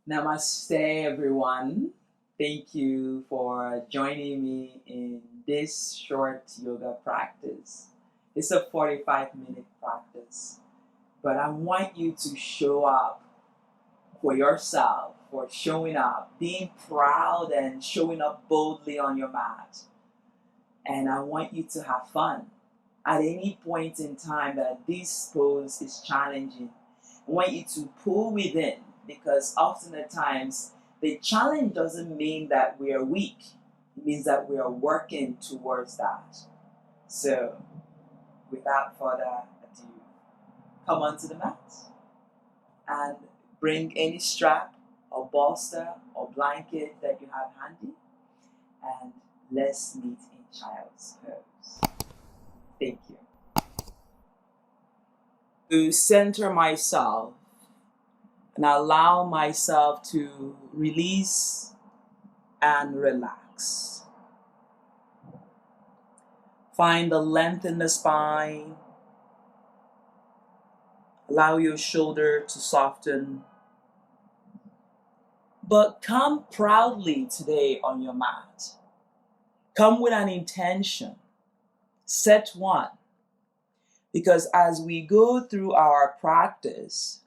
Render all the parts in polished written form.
Namaste, everyone. Thank you for joining me in this short yoga practice. It's a 45-minute practice, but I want you to show up for yourself, for showing up, being proud and showing up boldly on your mat. And I want you to have fun. At any point in time that this pose is challenging, I want you to pull within, because often at times the challenge doesn't mean that we are weak. It means that we are working towards that. So, without further ado, come onto the mat and bring any strap or bolster or blanket that you have handy, and let's meet in child's pose. Thank you. To center myself and allow myself to release and relax. Find the length in the spine. Allow your shoulder to soften. But come proudly today on your mat. Come with an intention. Set one. Because as we go through our practice,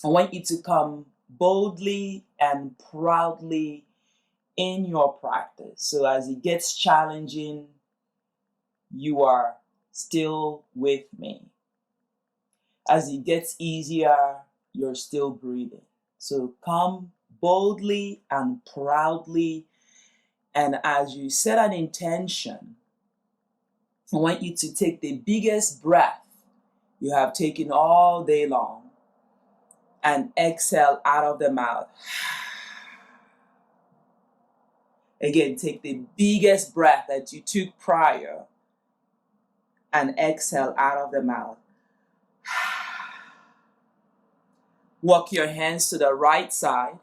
I want you to come boldly and proudly in your practice. So as it gets challenging, you are still with me. As it gets easier, you're still breathing. So come boldly and proudly. And as you set an intention, I want you to take the biggest breath you have taken all day long and exhale out of the mouth. Again, take the biggest breath that you took prior and exhale out of the mouth. Walk your hands to the right side,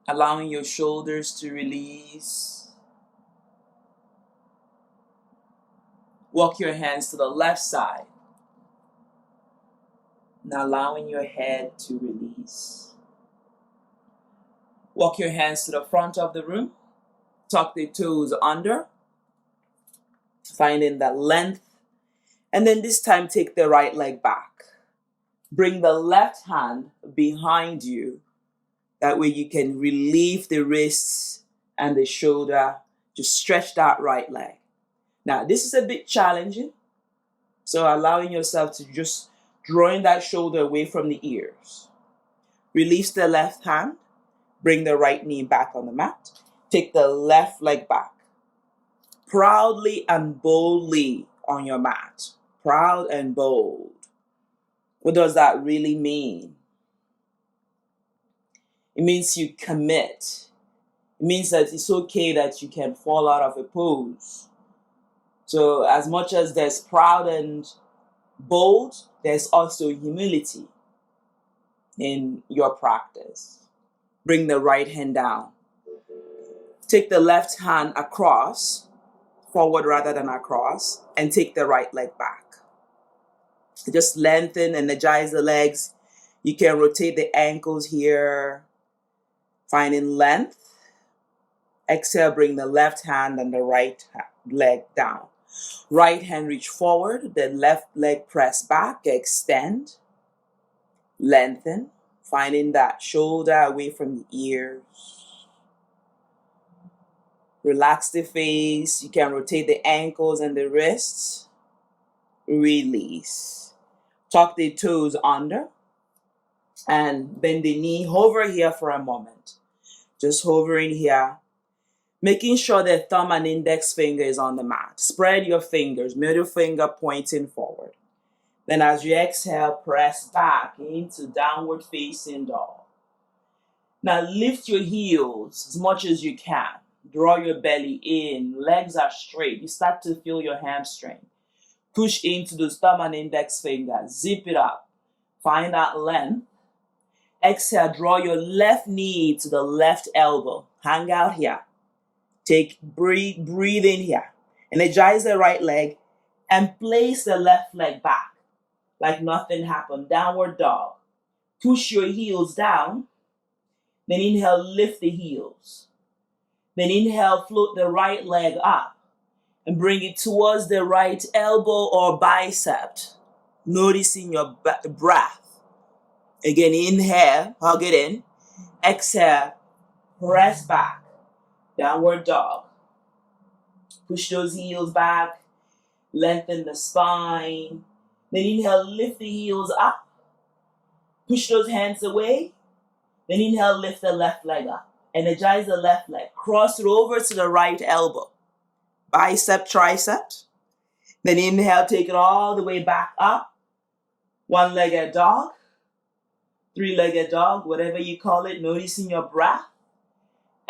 allowing your shoulders to release. Walk your hands to the left side, and allowing your head to release. Walk your hands to the front of the room. Tuck the toes under, finding that length. And then this time, take the right leg back. Bring the left hand behind you. That way you can relieve the wrists and the shoulder. Just stretch that right leg. Now, this is a bit challenging. So allowing yourself to just drawing that shoulder away from the ears. Release the left hand. Bring the right knee back on the mat. Take the left leg back. Proudly and boldly on your mat. Proud and bold. What does that really mean? It means you commit. It means that it's okay that you can fall out of a pose. So as much as there's proud and bold, there's also humility in your practice. Bring the right hand down. Take the left hand across, forward rather than across, and take the right leg back. Just lengthen, energize the legs. You can rotate the ankles here, finding length. Exhale, bring the left hand and the right leg down. Right hand reach forward, the left leg press back, extend, lengthen, finding that shoulder away from the ears. Relax the face. You can rotate the ankles and the wrists. Release. Tuck the toes under and bend the knee. Hover here for a moment. Just hovering here. Making sure the thumb and index finger is on the mat. Spread your fingers, middle finger pointing forward. Then as you exhale, press back into downward facing dog. Now lift your heels as much as you can. Draw your belly in. Legs are straight. You start to feel your hamstring. Push into those thumb and index fingers. Zip it up. Find that length. Exhale, draw your left knee to the left elbow. Hang out here. Breathe in here. Energize the right leg and place the left leg back like nothing happened. Downward dog. Push your heels down. Then inhale, lift the heels. Then inhale, float the right leg up and bring it towards the right elbow or bicep. Noticing your breath. Again, inhale, hug it in. Exhale, press back. Downward dog. Push those heels back. Lengthen the spine. Then inhale, lift the heels up. Push those hands away. Then inhale, lift the left leg up. Energize the left leg. Cross it over to the right elbow. Bicep, tricep. Then inhale, take it all the way back up. One-legged dog. Three-legged dog, whatever you call it. Noticing your breath.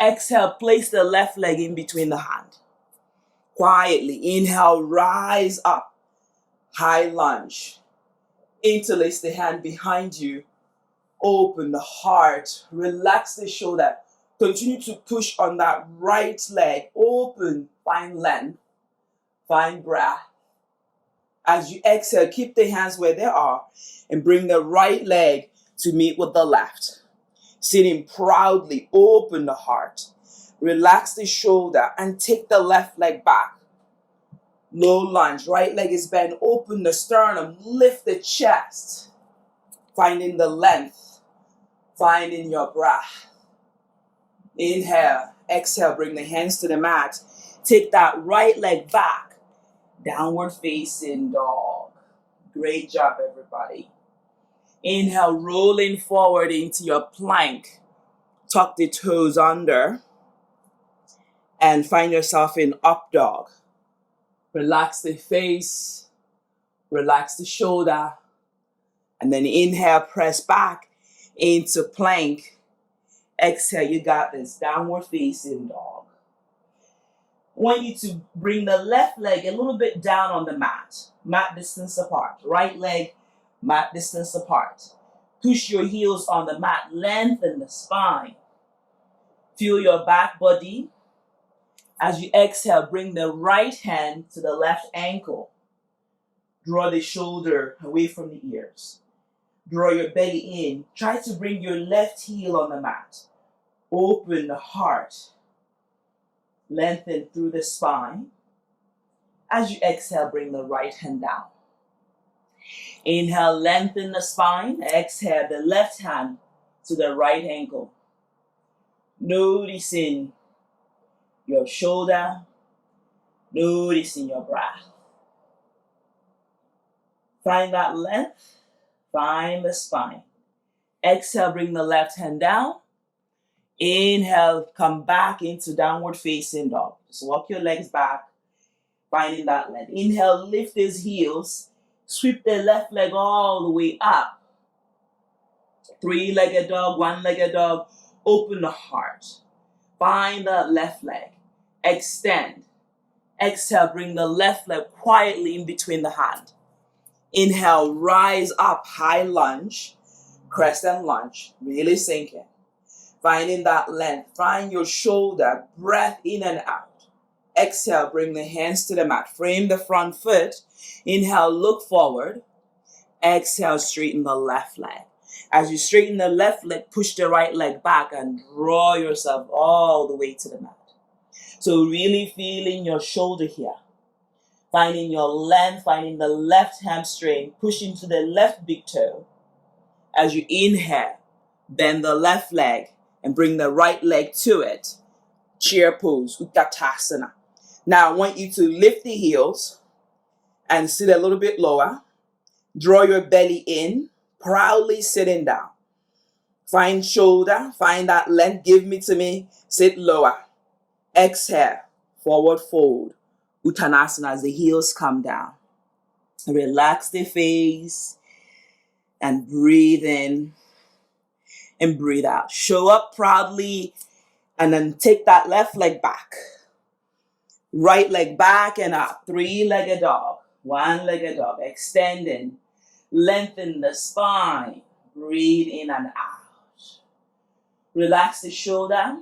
Exhale, place the left leg in between the hand. Quietly, inhale, rise up. High lunge. Interlace the hand behind you. Open the heart. Relax the shoulder. Continue to push on that right leg. Open. Find length. Find breath. As you exhale, keep the hands where they are and bring the right leg to meet with the left. Sitting proudly. Open the heart. Relax the shoulder and take the left leg back. Low lunge. Right leg is bent. Open the sternum. Lift the chest. Finding the length. Finding your breath. Inhale. Exhale. Bring the hands to the mat. Take that right leg back. Downward facing dog. Great job, everybody. Inhale. Rolling forward into your plank. Tuck the toes under. And find yourself in up dog. Relax the face. Relax the shoulder. And then inhale, press back into plank. Exhale, you got this. Downward facing dog. I want you to bring the left leg a little bit down on the mat. Mat distance apart. Right leg, mat distance apart. Push your heels on the mat. Lengthen the spine. Feel your back body. As you exhale, bring the right hand to the left ankle. Draw the shoulder away from the ears. Draw your belly in. Try to bring your left heel on the mat. Open the heart. Lengthen through the spine. As you exhale, bring the right hand down. Inhale, lengthen the spine. Exhale, the left hand to the right ankle. Noticing your shoulder. Noticing your breath. Find that length. Find the spine. Exhale, bring the left hand down. Inhale, come back into downward facing dog. Just walk your legs back, finding that length. Inhale, lift those heels. Sweep the left leg all the way up. Three-legged dog, one-legged dog. Open the heart. Find the left leg. Extend. Exhale, bring the left leg quietly in between the hand. Inhale, rise up, high lunge, crescent lunge, really sinking. Finding that length, find your shoulder, breath in and out. Exhale, bring the hands to the mat, frame the front foot. Inhale, look forward. Exhale, straighten the left leg. As you straighten the left leg, push the right leg back and draw yourself all the way to the mat. So really feeling your shoulder here. Finding your length, finding the left hamstring, pushing to the left big toe. As you inhale, bend the left leg and bring the right leg to it. Chair pose, Uttanasana. Now I want you to lift the heels and sit a little bit lower. Draw your belly in, proudly sitting down. Find shoulder, find that length, give me to me, sit lower. Exhale, forward fold. Uttanasana as the heels come down. Relax the face and breathe in and breathe out. Show up proudly and then take that left leg back. Right leg back and up. Three-legged dog. One-legged dog. Extending. Lengthen the spine. Breathe in and out. Relax the shoulder.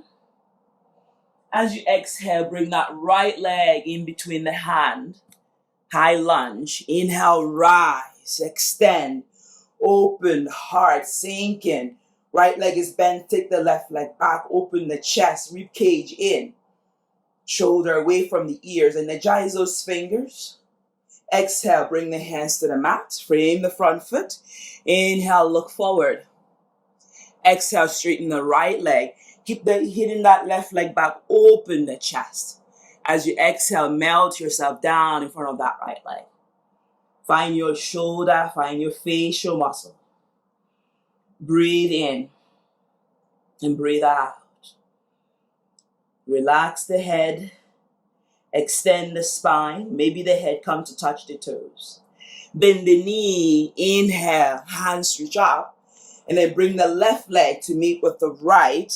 As you exhale, bring that right leg in between the hand. High lunge. Inhale, rise. Extend. Open heart, sinking. Right leg is bent, take the left leg back, open the chest, rib cage in. Shoulder away from the ears, energize those fingers. Exhale, bring the hands to the mat, frame the front foot. Inhale, look forward. Exhale, straighten the right leg. Keep hitting that left leg back, open the chest. As you exhale, melt yourself down in front of that right leg. Find your shoulder, find your facial muscle. Breathe in and breathe out. Relax the head, extend the spine. Maybe the head comes to touch the toes. Bend the knee, inhale, hands reach up, and then bring the left leg to meet with the right.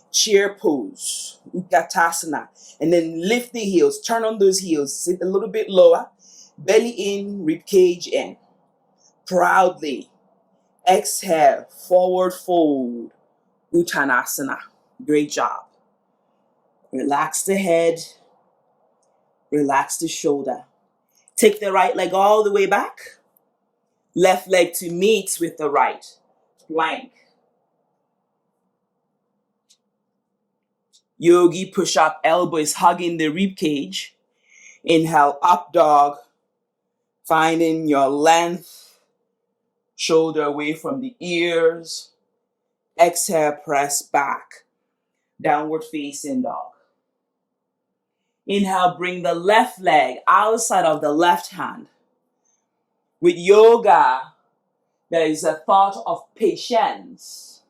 Chair pose, Utkatasana, and then lift the heels, turn on those heels, sit a little bit lower, belly in, rib cage in. Proudly, exhale, forward fold, Uttanasana. Great job. Relax the head, relax the shoulder. Take the right leg all the way back, left leg to meet with the right. Plank. Yogi push-up, elbow is hugging the rib cage. Inhale, up dog. Finding your length. Shoulder away from the ears. Exhale, press back. Downward facing dog. Inhale, bring the left leg outside of the left hand. With yoga, there is a thought of patience.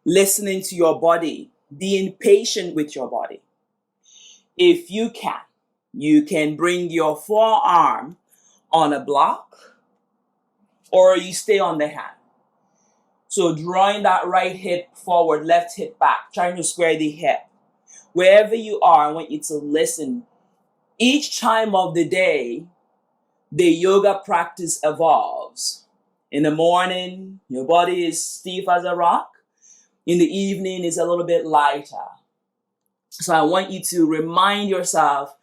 Listening to your body. Being patient with your body. If you can bring your forearm on a block or you stay on the hand. So drawing that right hip forward, left hip back, trying to square the hip. Wherever you are, I want you to listen. Each time of the day, the yoga practice evolves. In the morning, your body is stiff as a rock. In the evening, it's a little bit lighter. So I want you to remind yourself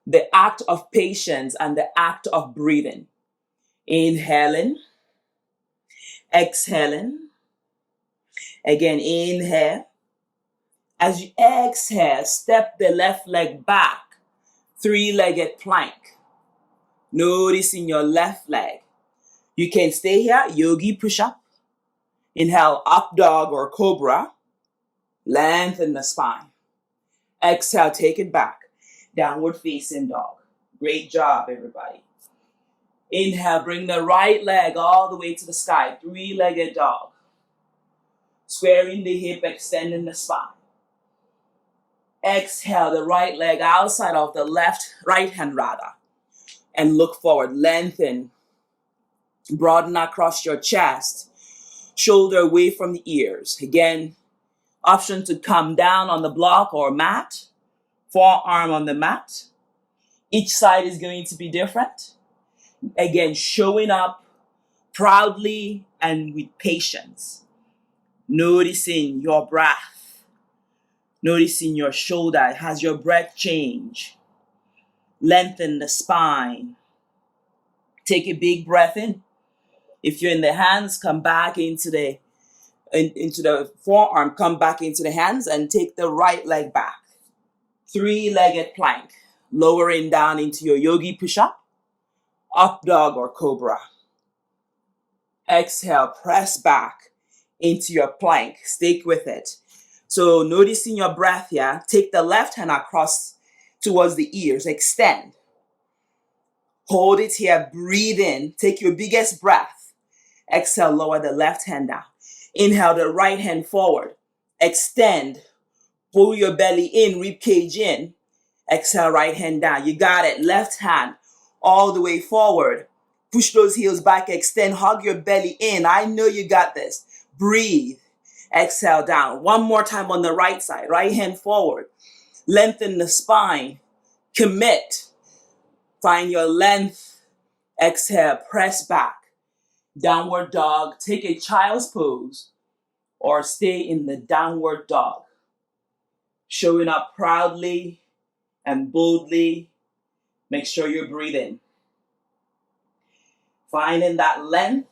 the act of patience and the act of breathing. Inhaling, exhaling. Again, inhale. As you exhale, step the left leg back, three-legged plank. Noticing your left leg. You can stay here, yogi push-up. Inhale, up dog or cobra. Lengthen the spine. Exhale, take it back. Downward facing dog. Great job, everybody. Inhale, bring the right leg all the way to the sky. Three-legged dog. Squaring the hip, extending the spine. Exhale, the right leg outside of the right hand rather. And look forward, lengthen. Broaden across your chest. Shoulder away from the ears. Again, option to come down on the block or mat. Forearm on the mat. Each side is going to be different. Again, showing up proudly and with patience. Noticing your breath. Noticing your shoulder. Has your breath changed? Lengthen the spine. Take a big breath in. If you're in the hands, come back into the forearm. Come back into the hands and take the right leg back. Three-legged plank. Lowering down into your yogi push-up. Up dog or cobra. Exhale, press back into your plank. Stick with it. So noticing your breath here, take the left hand across towards the ears. Extend. Hold it here. Breathe in. Take your biggest breath. Exhale, lower the left hand down. Inhale the right hand forward. Extend. Pull your belly in, rib cage in. Exhale, right hand down. You got it. Left hand all the way forward. Push those heels back, extend, hug your belly in. I know you got this. Breathe. Exhale down. One more time on the right side. Right hand forward. Lengthen the spine. Commit. Find your length. Exhale. Press back. Downward dog. Take a child's pose or stay in the downward dog. Showing up proudly and boldly. Make sure you're breathing. Finding that length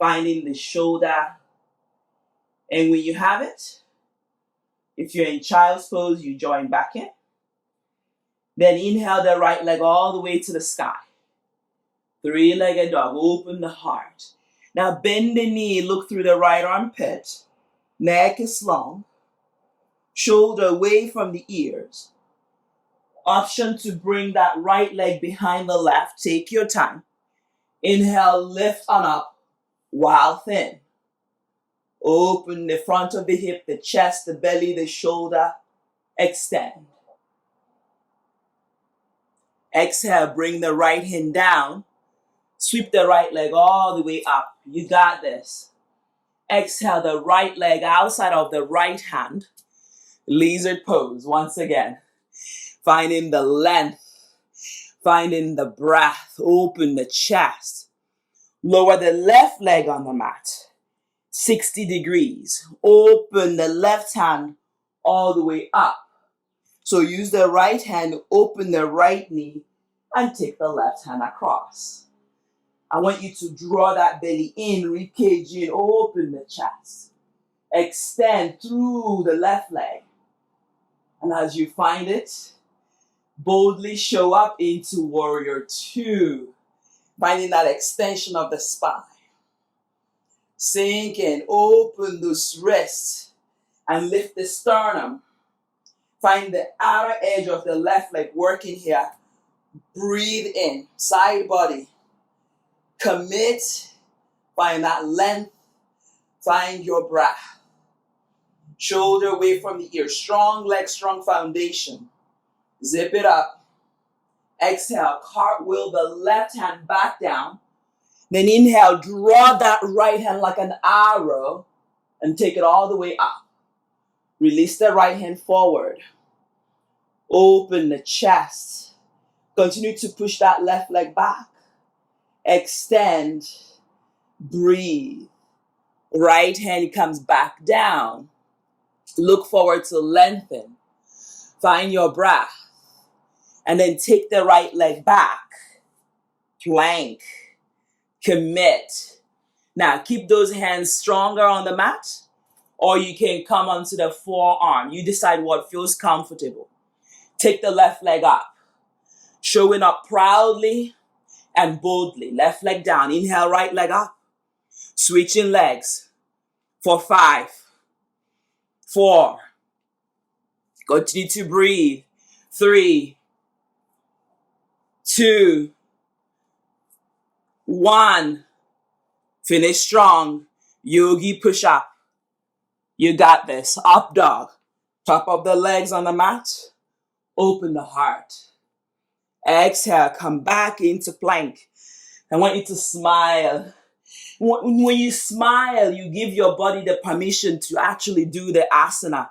finding the shoulder. And when you have it, if you're in child's pose, you join back in. Then inhale the right leg all the way to the sky. Three-legged dog, open the heart. Now bend the knee, look through the right armpit. Neck is long. Shoulder away from the ears. Option to bring that right leg behind the left. Take your time. Inhale, lift on up while thin. Open the front of the hip, the chest, the belly, the shoulder. Extend. Exhale, bring the right hand down. Sweep the right leg all the way up. You got this. Exhale, the right leg outside of the right hand. Lizard pose once again. Finding the length. Finding the breath. Open the chest. Lower the left leg on the mat. 60 degrees. Open the left hand all the way up. So use the right hand, open the right knee, and take the left hand across. I want you to draw that belly in, ribcage in, open the chest. Extend through the left leg. And as you find it, boldly show up into warrior two. Finding that extension of the spine. Sink in, open those wrists, and lift the sternum. Find the outer edge of the left leg working here. Breathe in, side body. Commit, find that length, find your breath. Shoulder away from the ear, strong leg, strong foundation. Zip it up. Exhale, cartwheel the left hand back down. Then inhale, draw that right hand like an arrow and take it all the way up. Release the right hand forward. Open the chest. Continue to push that left leg back. Extend. Breathe. Right hand comes back down. Look forward to lengthen. Find your breath. And then take the right leg back. Plank. Commit. Now keep those hands stronger on the mat, or you can come onto the forearm. You decide what feels comfortable. Take the left leg up. Showing up proudly and boldly. Left leg down. Inhale, right leg up. Switching legs for 5, 4. Continue to breathe. 3, 2, 1. Finish strong. Yogi push up. You got this. Up dog. Top of the legs on the mat. Open the heart. Exhale. Come back into plank. I want you to smile. When you smile, you give your body the permission to actually do the asana.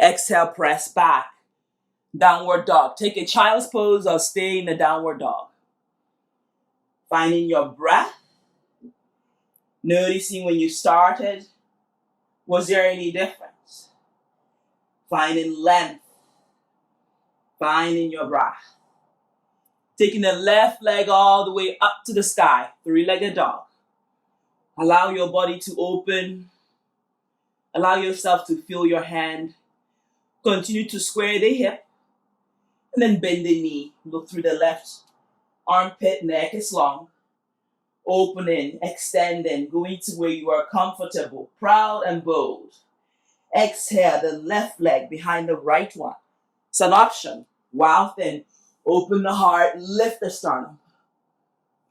Exhale, press back. Downward dog. Take a child's pose or stay in the downward dog. Finding your breath. Noticing when you started, was there any difference? Finding length. Finding your breath. Taking the left leg all the way up to the sky. 3-legged dog. Allow your body to open. Allow yourself to feel your hand. Continue to square the hip. And then bend the knee. Look through the left armpit, neck is long. Opening, extending, going to where you are comfortable, proud and bold. Exhale, the left leg behind the right one. It's an option. While thin, open the heart, lift the sternum.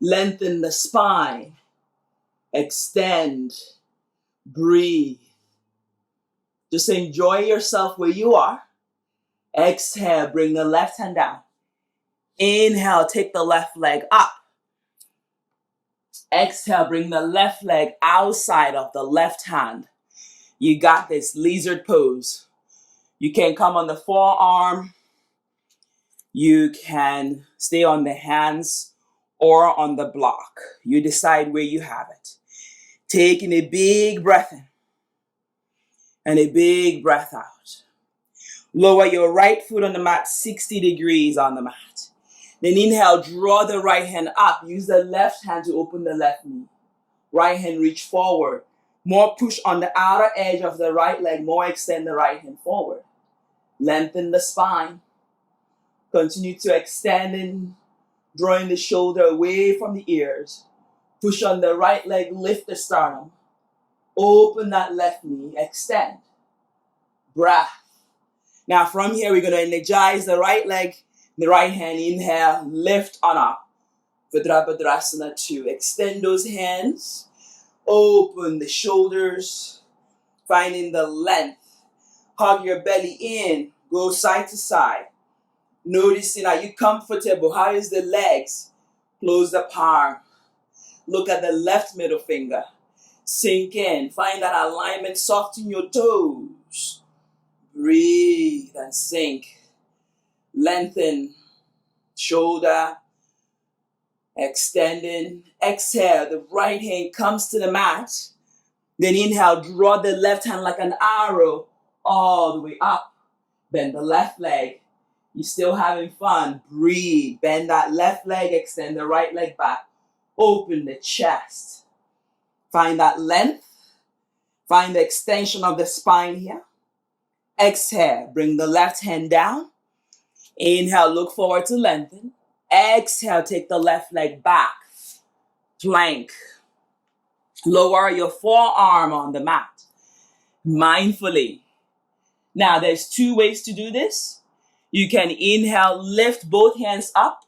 Lengthen the spine. Extend. Breathe. Just enjoy yourself where you are. Exhale, bring the left hand down. Inhale, take the left leg up. Exhale, bring the left leg outside of the left hand. You got this. Lizard pose. You can come on the forearm. You can stay on the hands or on the block. You decide where you have it. Taking a big breath in and a big breath out. Lower your right foot on the mat, 60 degrees on the mat. Then inhale, draw the right hand up. Use the left hand to open the left knee. Right hand reach forward. More push on the outer edge of the right leg. More extend the right hand forward. Lengthen the spine. Continue to extend and drawing the shoulder away from the ears. Push on the right leg, lift the sternum. Open that left knee, extend. Breath. Now from here, we're going to energize the right leg, the right hand. Inhale, lift on up. Virabhadrasana 2. Extend those hands. Open the shoulders. Finding the length. Hug your belly in. Go side to side. Noticing, are you comfortable? How is the legs? Close the palm. Look at the left middle finger. Sink in. Find that alignment. Soften your toes. Breathe and sink. Lengthen. Shoulder. Extending. Exhale. The right hand comes to the mat. Then inhale. Draw the left hand like an arrow all the way up. Bend the left leg. You're still having fun. Breathe. Bend that left leg. Extend the right leg back. Open the chest. Find that length. Find the extension of the spine here. Exhale. Bring the left hand down. Inhale. Look forward to lengthen. Exhale. Take the left leg back. Plank. Lower your forearm on the mat. Mindfully. Now, there's 2 ways to do this. You can inhale, lift both hands up,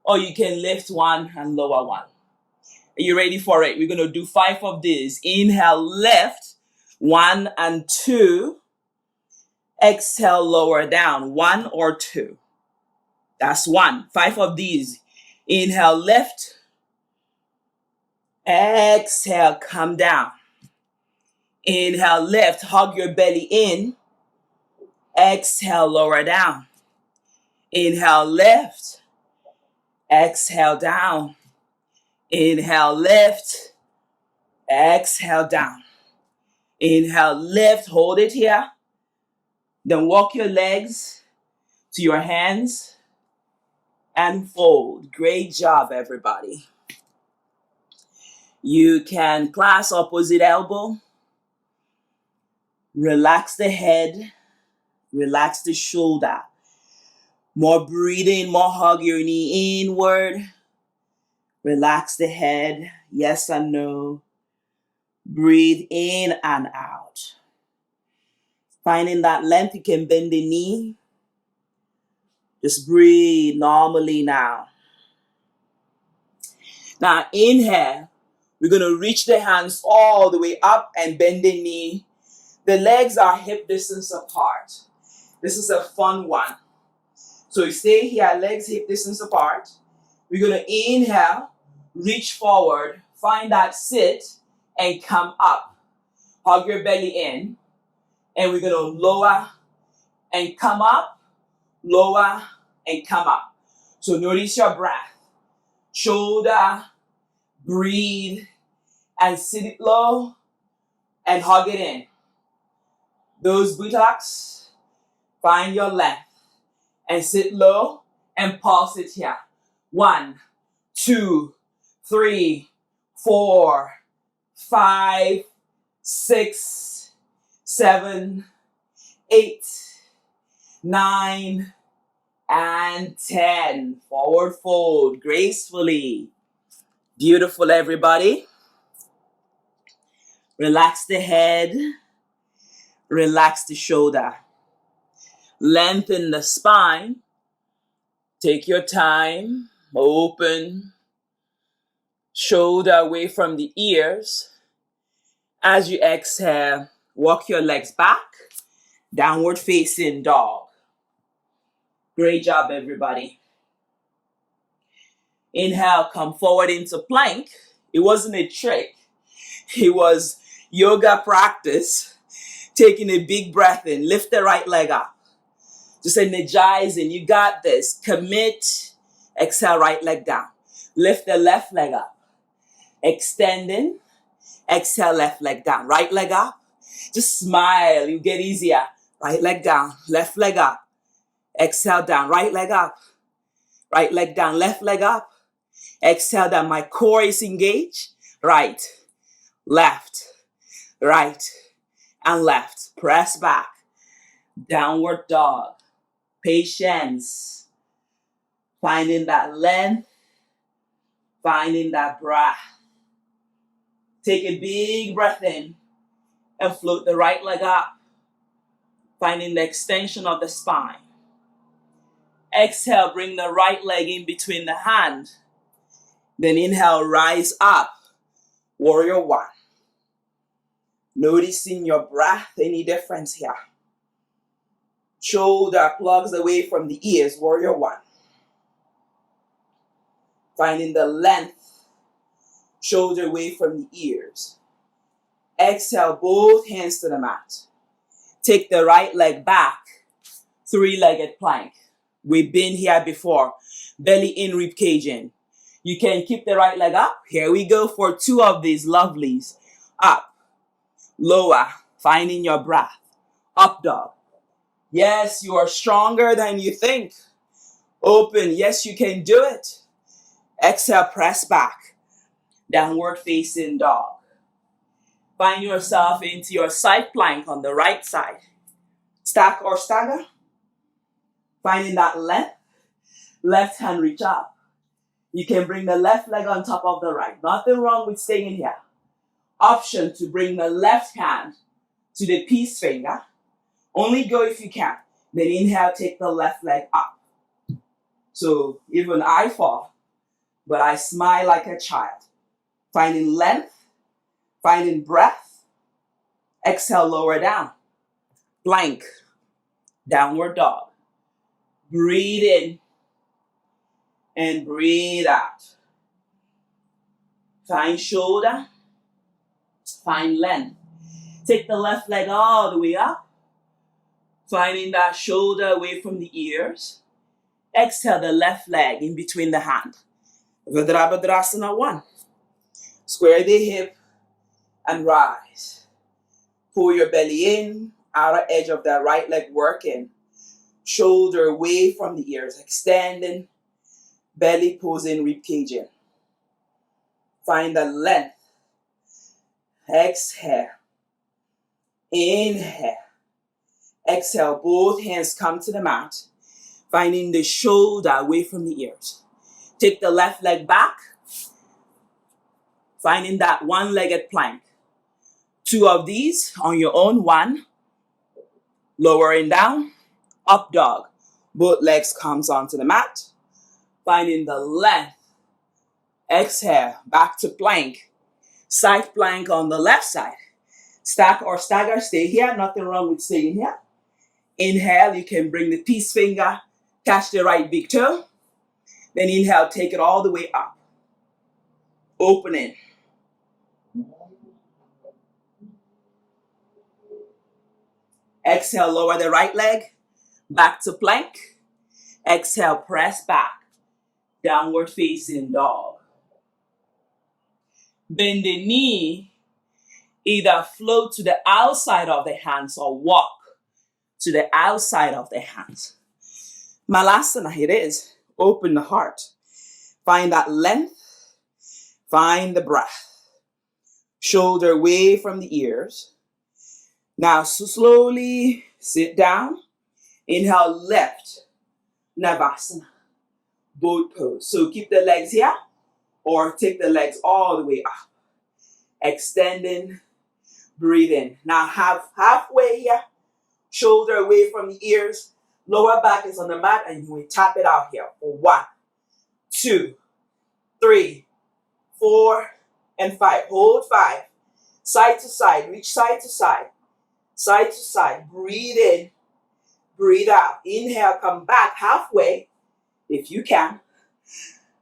or you can lift one and lower one. Are you ready for it? We're going to do 5 of these. Inhale, lift, 1 and 2. Exhale, lower down, 1 or 2. That's 1. 5 of these. Inhale, lift. Exhale, come down. Inhale, lift, hug your belly in. Exhale, lower down. Inhale, lift. Exhale, down. Inhale, lift. Exhale, down. Inhale, lift. Hold it here. Then walk your legs to your hands and fold. Great job, everybody. You can clasp opposite elbow. Relax the head. Relax the shoulder. More breathing, more hug your knee inward. Relax the head. Yes and no. Breathe in and out. Finding that length, you can bend the knee. Just breathe normally now. Now inhale. We're going to reach the hands all the way up and bend the knee. The legs are hip distance apart. This is a fun one. So you stay here, legs hip distance apart. We're going to inhale, reach forward, find that sit, and come up. Hug your belly in. And we're going to lower and come up, lower and come up. So notice your breath. Shoulder, breathe, and sit it low and hug it in. Those buttocks, find your length and sit low and pulse it here. 1, 2, 3, 4, 5, 6, 7, 8, 9, and 10. Forward fold gracefully. Beautiful, everybody. Relax the head. Relax the shoulder. Lengthen the spine. Take your time. Open. Shoulder away from the ears. As you exhale, walk your legs back. Downward facing dog. Great job, everybody. Inhale, come forward into plank. It wasn't a trick. It was yoga practice. Taking a big breath in. Lift the right leg up. Just energizing. You got this. Commit. Exhale, right leg down. Lift the left leg up. Extending. Exhale, left leg down. Right leg up. Just smile. You get easier. Right leg down. Left leg up. Exhale down. Right leg up. Right leg down. Left leg up. Exhale down. My core is engaged. Right. left, right, and left. Press back. Downward dog. Patience. Finding that length. Finding that breath. Take a big breath in and float the right leg up. Finding the extension of the spine. Exhale, bring the right leg in between the hand. Then inhale, rise up. Warrior one. Noticing your breath, any difference here? Shoulder plugs away from the ears, warrior one. Finding the length, shoulder away from the ears. Exhale, both hands to the mat. Take the right leg back, three-legged plank. We've been here before. Belly in, rib cage in. You can keep the right leg up. Here we go for two of these lovelies. Up, lower, finding your breath. Up dog. Yes, you are stronger than you think. Open, yes, you can do it. Exhale, press back. Downward facing dog. Find yourself into your side plank on the right side. Stack or stagger. Finding that length. Left hand reach up. You can bring the left leg on top of the right. Nothing wrong with staying here. Option to bring the left hand to the peace finger. Only go if you can. Then inhale, take the left leg up. So even I fall, but I smile like a child. Finding length, finding breath. Exhale, lower down. Plank, downward dog. Breathe in and breathe out. Find shoulder, find length. Take the left leg all the way up. Finding that shoulder away from the ears. Exhale the left leg in between the hand. Virabhadrasana 1. Square the hip and rise. Pull your belly in, outer edge of that right leg working. Shoulder away from the ears, extending. Belly pulls in, rib cage in. Find the length. Exhale. Inhale. Exhale, both hands come to the mat. Finding the shoulder away from the ears. Take the left leg back. Finding that one-legged plank. Two of these on your own. One. Lowering down. Up dog. Both legs comes onto the mat. Finding the length. Exhale, back to plank. Side plank on the left side. Stack or stagger, stay here. Nothing wrong with staying here. Inhale, you can bring the peace finger, catch the right big toe. Then inhale, take it all the way up. Opening. Exhale, lower the right leg, back to plank. Exhale, press back. Downward facing dog. Bend the knee, either float to the outside of the hands or walk to the outside of the hands. Malasana, it is. Open the heart. Find that length. Find the breath. Shoulder away from the ears. Now slowly sit down. Inhale, lift. Navasana. Boat pose. So keep the legs here or take the legs all the way up. Extending. Breathe in. Now halfway here. Shoulder away from the ears. Lower back is on the mat and you will tap it out here for 1, 2, 3, 4, and 5. Hold 5. Side to side. Reach side to side. Side to side. Breathe in. Breathe out. Inhale. Come back halfway if you can.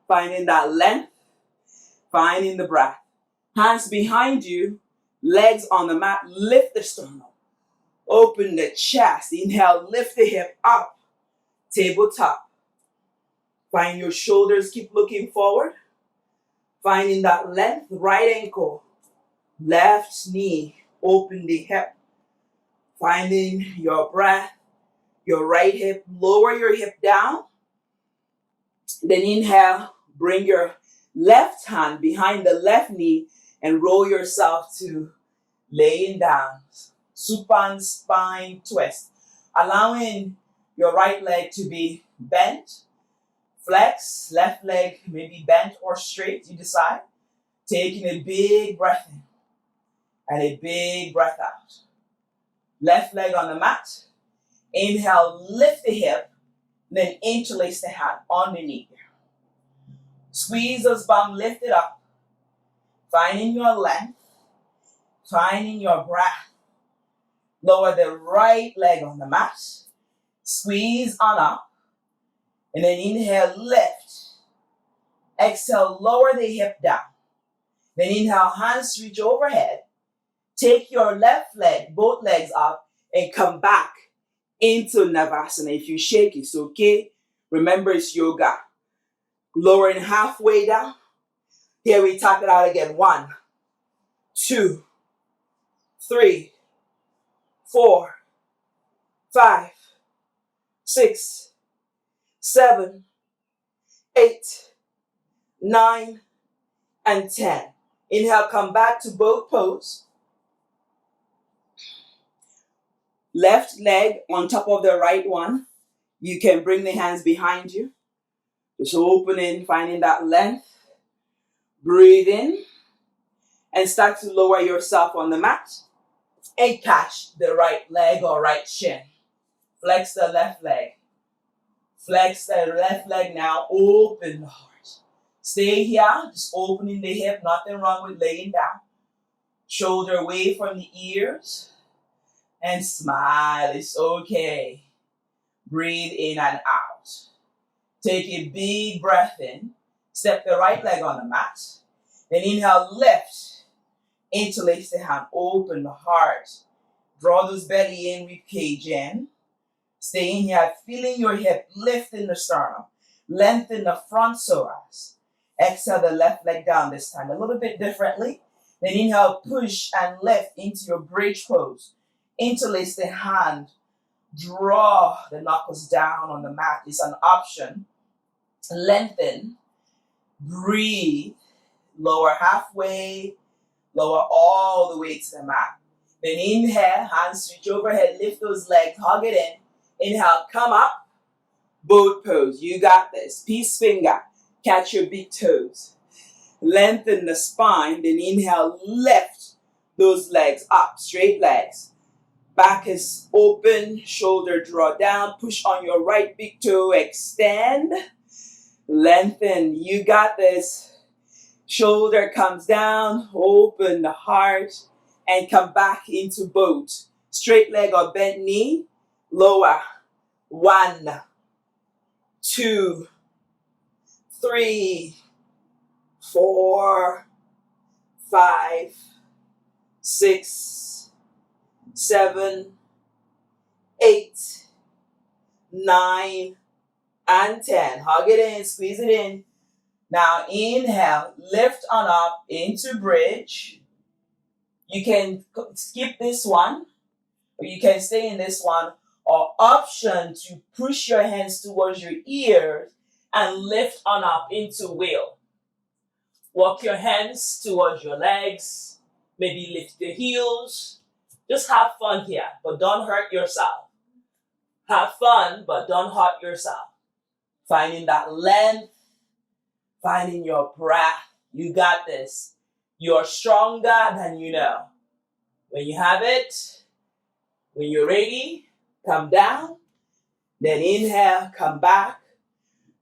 Finding that length. Finding the breath. Hands behind you. Legs on the mat. Lift the sternum. Open the chest. Inhale, lift the hip up. Tabletop. Find your shoulders. Keep looking forward. Finding that length. Right ankle. Left knee. Open the hip. Finding your breath. Your right hip. Lower your hip down. Then inhale. Bring your left hand behind the left knee. and roll yourself to laying down. Supine spine twist. Allowing your right leg to be bent. Flex, left leg maybe bent or straight, you decide. Taking a big breath in and a big breath out. Left leg on the mat. Inhale, lift the hip, then interlace the hand underneath. Squeeze those bum, lift it up. Finding your length, finding your breath. Lower the right leg on the mat. Squeeze on up. And then inhale, lift. Exhale, lower the hip down. Then inhale, hands reach overhead. Take your left leg, both legs up, and come back into navasana. If you shake, it's okay. Remember, it's yoga. Lowering halfway down. Here we tap it out again. 1, 2, 3, 4, 5, 6, 7, 8, 9, and 10. Inhale, come back to boat pose. Left leg on top of the right one. You can bring the hands behind you. Just opening, finding that length. Breathe in and start to lower yourself on the mat and catch the right leg or right shin. Flex the left leg. Flex the left leg now. Open the heart. Stay here, just opening the hip. Nothing wrong with laying down. Shoulder away from the ears. And smile. It's okay. Breathe in and out. Take a big breath in. Step the right leg on the mat. Then inhale, lift. Interlace the hand. Open the heart. Draw those belly in, rib cage in. Stay in here, feeling your hip, lifting the sternum. Lengthen the front psoas. Exhale the left leg down this time. A little bit differently. Then inhale, push and lift into your bridge pose. Interlace the hand. Draw the knuckles down on the mat. It's an option. Lengthen. Breathe. Lower halfway. Lower all the way to the mat. Then inhale, hands reach overhead. Lift those legs. Hug it in. Inhale, come up. Boat pose. You got this. Peace finger. Catch your big toes. Lengthen the spine. Then inhale, lift those legs up. Straight legs. Back is open. Shoulder draw down. Push on your right big toe. Extend. Lengthen. You got this. Shoulder comes down. Open the heart. And come back into boat. Straight leg or bent knee. Lower. 1, 2, 3, 4, 5, 6, 7, 8, 9, and 10. Hug it in, squeeze it in. Now inhale, lift on up into bridge. You can skip this one, or you can stay in this one, or option to push your hands towards your ears and lift on up into wheel. Walk your hands towards your legs, maybe lift the heels. Just have fun here, but don't hurt yourself. Have fun, but don't hurt yourself. Finding that length, finding your breath. You got this. You're stronger than you know. When you have it, when you're ready, come down. Then inhale, come back.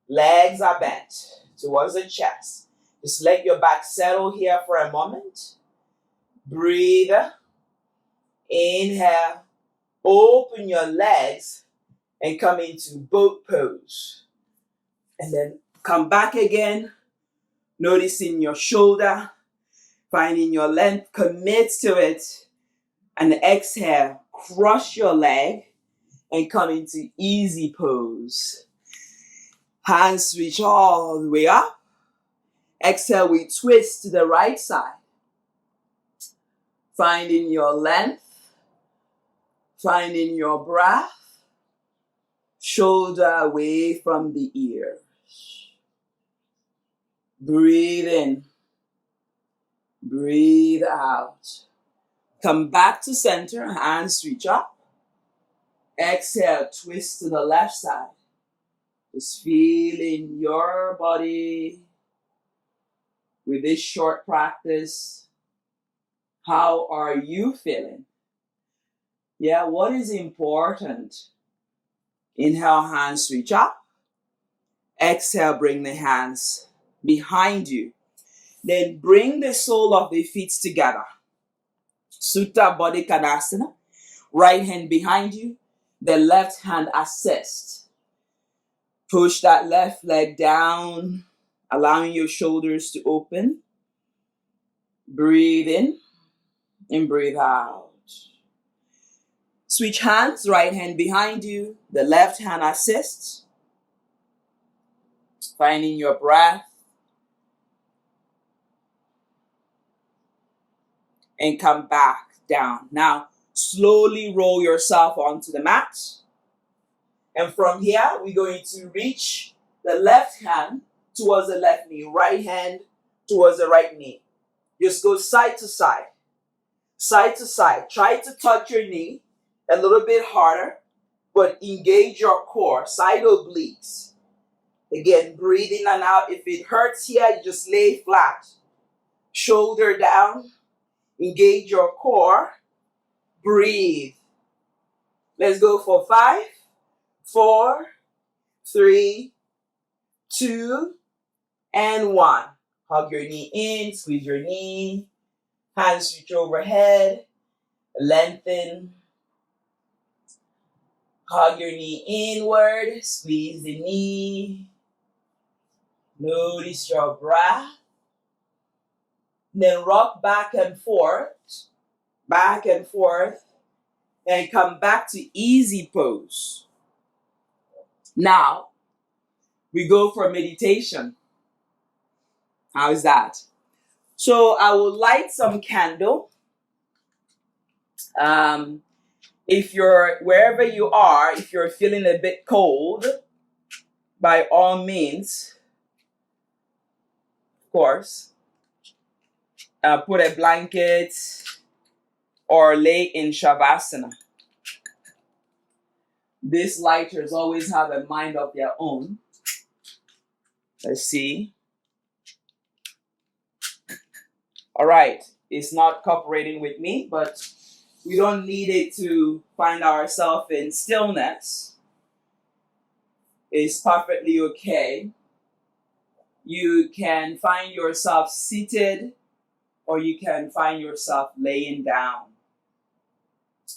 Legs are bent towards the chest. Just let your back settle here for a moment. Breathe. Inhale. Open your legs and come into boat pose. And then come back again. Noticing your shoulder. Finding your length. Commit to it. And exhale. Cross your leg and come into easy pose. Hands reach all the way up. Exhale, we twist to the right side. Finding your length. Finding your breath. Shoulder away from the ears. Breathe in. Breathe out. Come back to center, hands reach up. Exhale, twist to the left side. Just feeling your body with this short practice. How are you feeling? Yeah, what is important? Inhale, hands reach up. Exhale, bring the hands behind you. Then bring the sole of the feet together. Sutta Baddha Konasana. Right hand behind you. The left hand assist. Push that left leg down, allowing your shoulders to open. Breathe in and breathe out. Switch hands, right hand behind you, the left hand assists. Finding your breath. And come back down. Now, slowly roll yourself onto the mat. And from here, we're going to reach the left hand towards the left knee, right hand towards the right knee. Just go side to side. Side to side. Try to touch your knee a little bit harder, but engage your core, side obliques. Again, breathe in and out. If it hurts here, you just lay flat. Shoulder down. Engage your core. Breathe. Let's go for 5, 4, 3, 2, and 1. Hug your knee in, squeeze your knee. Hands reach overhead. Lengthen. Hug your knee inward. Squeeze the knee. Notice your breath. Then rock back and forth, and come back to easy pose. Now, we go for meditation. How is that? So I will light some candle. If you're, wherever you are, if you're feeling a bit cold, by all means, of course, put a blanket or lay in savasana. These lighters always have a mind of their own. Let's see. All right, it's not cooperating with me, but we don't need it to find ourselves in stillness. It's perfectly okay. You can find yourself seated or you can find yourself laying down.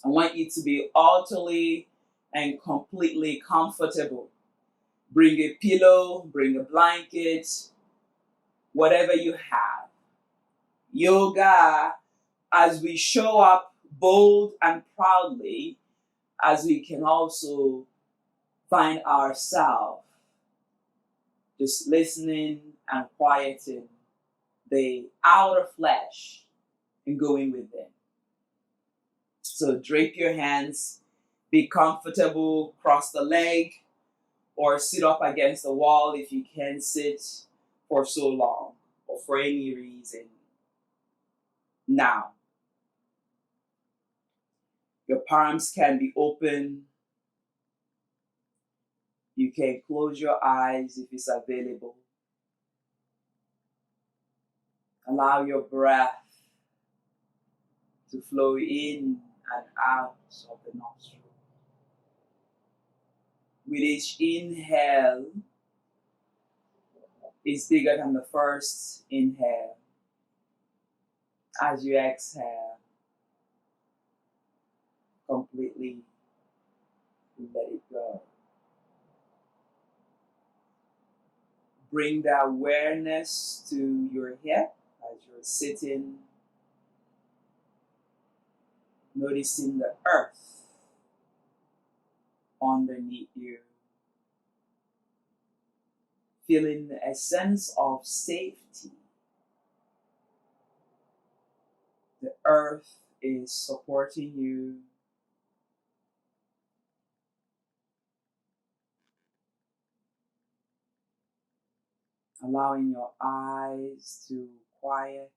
I want you to be utterly and completely comfortable. Bring a pillow, bring a blanket, whatever you have. Yoga, as we show up bold and proudly, as we can also find ourselves just listening and quieting the outer flesh and going within. So drape your hands, be comfortable, cross the leg, or sit up against the wall if you can't sit for so long or for any reason. Now, your palms can be open. You can close your eyes if it's available. Allow your breath to flow in and out of the nostril. With each inhale, it's bigger than the first inhale. As you exhale, completely let it go. Bring the awareness to your hip as you're sitting, noticing the earth underneath you. Feeling a sense of safety. The earth is supporting you. Allowing your eyes to quiet.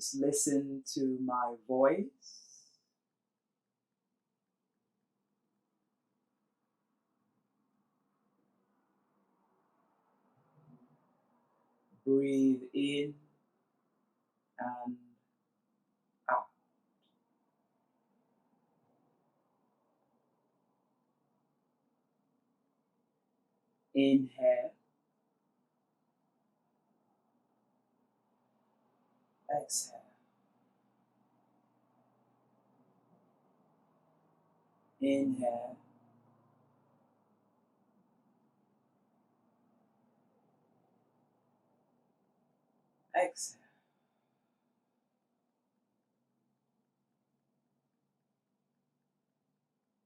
Just listen to my voice. Breathe in and out. Inhale. Exhale. Inhale. Exhale.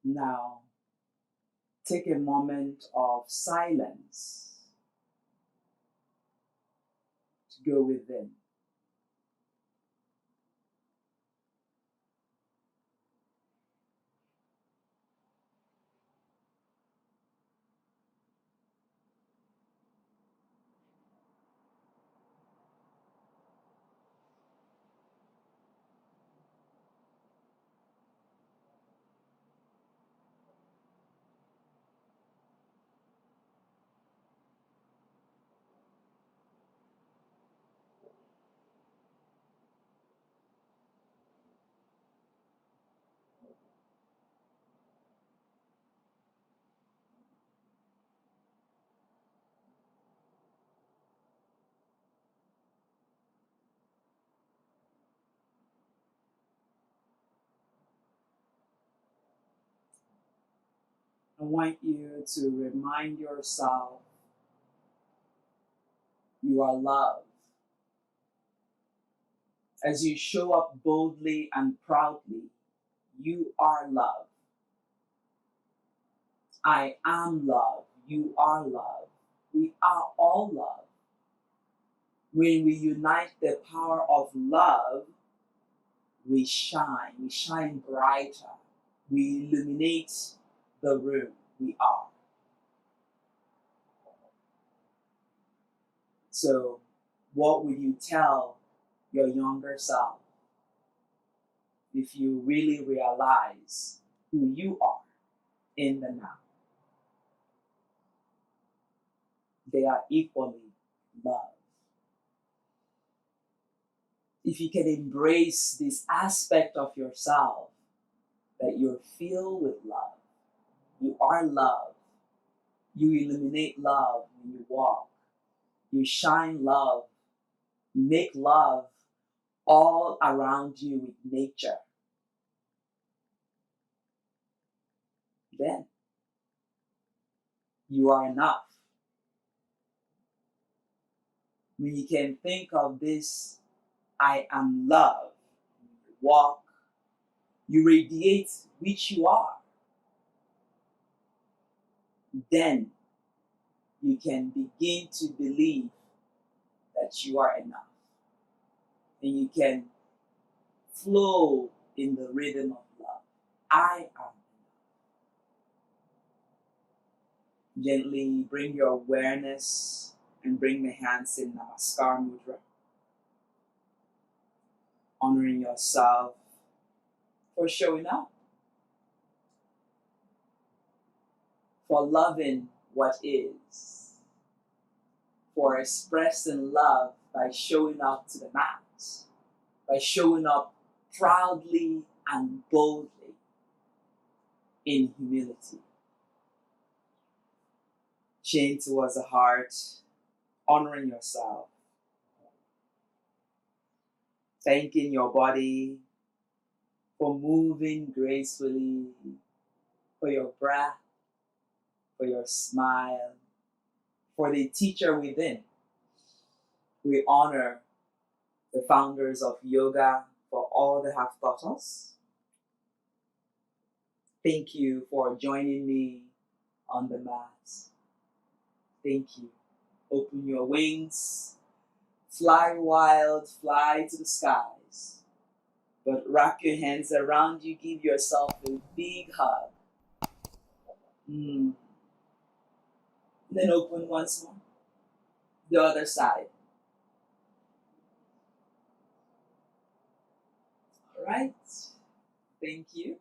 Now, take a moment of silence to go within. I want you to remind yourself you are loved. As you show up boldly and proudly, you are loved. I am love. You are love. We are all love. When we unite the power of love, we shine. We shine brighter. We illuminate the room we are. So, what would you tell your younger self if you really realize who you are in the now? They are equally loved. If you can embrace this aspect of yourself, that you're filled with love, you are love, you illuminate love when you walk, you shine love, you make love all around you with nature, then you are enough. When you can think of this, I am love, you walk, you radiate which you are, then you can begin to believe that you are enough. And you can flow in the rhythm of love. I am. Gently bring your awareness and bring the hands in Namaskar Mudra. Honoring yourself for showing up, for loving what is, for expressing love by showing up to the mat, by showing up proudly and boldly in humility. Chin towards the heart, honoring yourself, thanking your body for moving gracefully, for your breath, for your smile, for the teacher within. We honor the founders of yoga for all they have taught us. Thank you for joining me on the mat. Thank you. Open your wings, fly wild, fly to the skies. But wrap your hands around you, give yourself a big hug. Then open once more. The other side. right. Thank you.